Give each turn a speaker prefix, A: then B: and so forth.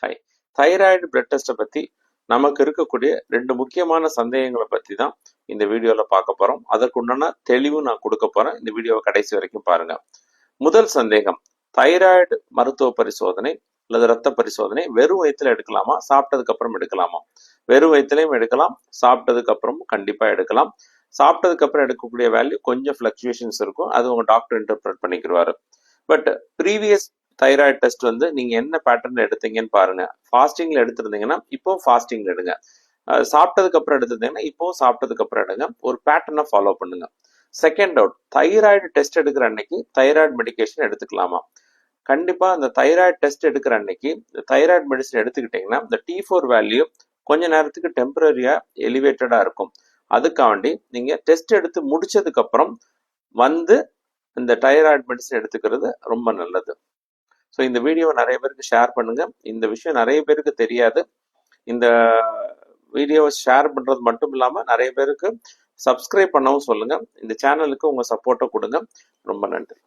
A: High thyroid blood டெஸ்ட்டை பற்றி நமக்கு இருக்கக்கூடிய 2 முக்கியமான சந்தேகங்களை பற்றி தான் இந்த வீடியோவில் பார்க்க போகிறோம். அதற்குண்டான தெளிவு நான் கொடுக்க போகிறேன். இந்த வீடியோவை கடைசி வரைக்கும் பாருங்க. முதல் சந்தேகம், தைராய்டு மருத்துவ பரிசோதனை அல்லது ரத்த பரிசோதனை வெறும் வயிற்றுல எடுக்கலாமா, சாப்பிட்டதுக்கு அப்புறம் எடுக்கலாமா? வெறும் வயிற்றுலையும் எடுக்கலாம், சாப்பிட்டதுக்கு அப்புறம் கண்டிப்பா எடுக்கலாம். சாப்பிட்டதுக்கு அப்புறம் எடுக்கக்கூடிய வேல்யூ கொஞ்சம் ஃபிளக்சுவேஷன்ஸ் இருக்கும், அது உங்க டாக்டர் இன்டர்பிரட் பண்ணிக்கிறாரு. பட் ப்ரீவியஸ் தைராய்டு டெஸ்ட் வந்து நீங்க என்ன பேட்டர்ன்ல எடுத்தீங்கன்னு பாருங்க. ஃபாஸ்டிங்ல எடுத்திருந்தீங்கன்னா இப்போ ஃபாஸ்டிங்ல எடுங்க, சாப்பிட்டதுக்கு அப்புறம் எடுத்திருந்தீங்கன்னா இப்போ சாப்பிட்டதுக்கு அப்புறம் எடுங்க. ஒரு பேட்டர்னை ஃபாலோ பண்ணுங்க. செகண்ட் டவுட், தைராய்டு டெஸ்ட் எடுக்கிற அன்னைக்கு தைராய்டு மெடிகேஷன் எடுத்துக்கலாமா? கண்டிப்பா அந்த தைராய்டு டெஸ்ட் எடுக்கிற அன்னைக்கு தைராய்டு மெடிசன் எடுத்துக்கிட்டீங்கன்னா இந்த T4 வேல்யூ கொஞ்ச நேரத்துக்கு டெம்பரரியா எலிவேட்டடா இருக்கும். அதுக்காண்டி நீங்க டெஸ்ட் எடுத்து முடிச்சதுக்கு அப்புறம் வந்து இந்த தைராய்டு மெடிசன் எடுத்துக்கிறது ரொம்ப நல்லது. ஸோ இந்த வீடியோவை நிறைய பேருக்கு ஷேர் பண்ணுங்க. இந்த விஷயம் நிறைய பேருக்கு தெரியாது. இந்த வீடியோவை ஷேர் பண்றது மட்டும் இல்லாம நிறைய பேருக்கு சப்ஸ்கிரைப் பண்ணவும் சொல்லுங்க. இந்த சேனலுக்கு உங்க சப்போர்ட்டை கொடுங்க. ரொம்ப நன்றி.